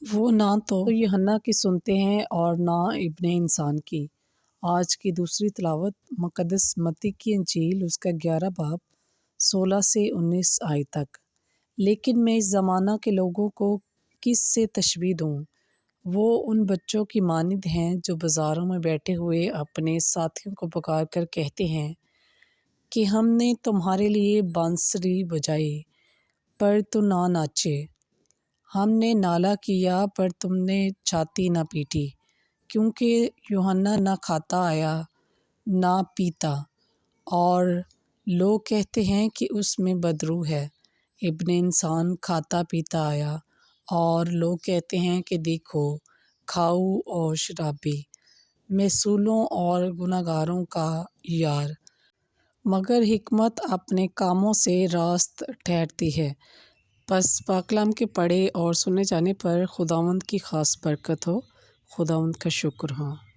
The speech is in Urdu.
وہ نہ تو یوحنا کی سنتے ہیں اور نہ ابن انسان کی۔ آج کی دوسری تلاوت مقدس متی کی انجیل اس کا 11 باب 16 سے 19 آیت تک۔ لیکن میں اس زمانہ کے لوگوں کو کس سے تشبیہ دوں؟ وہ ان بچوں کی مانند ہیں جو بازاروں میں بیٹھے ہوئے اپنے ساتھیوں کو پکار کر کہتے ہیں کہ ہم نے تمہارے لیے بانسری بجائی پر تو نہ ناچے، ہم نے نالہ کیا پر تم نے چھاتی نہ پیٹی، کیونکہ یوحنا نہ کھاتا آیا نہ پیتا، اور لوگ کہتے ہیں کہ اس میں بدبو ہے۔ ابن انسان کھاتا پیتا آیا، اور لوگ کہتے ہیں کہ دیکھو کھاؤ اور شرابی، مثلوبوں اور گناہ گاروں کا یار۔ مگر حکمت اپنے کاموں سے راست ٹھہرتی ہے۔ پس پاک کلام کے پڑھے اور سنے جانے پر خداوند کی خاص برکت ہو۔ خداوند کا شکر ہو۔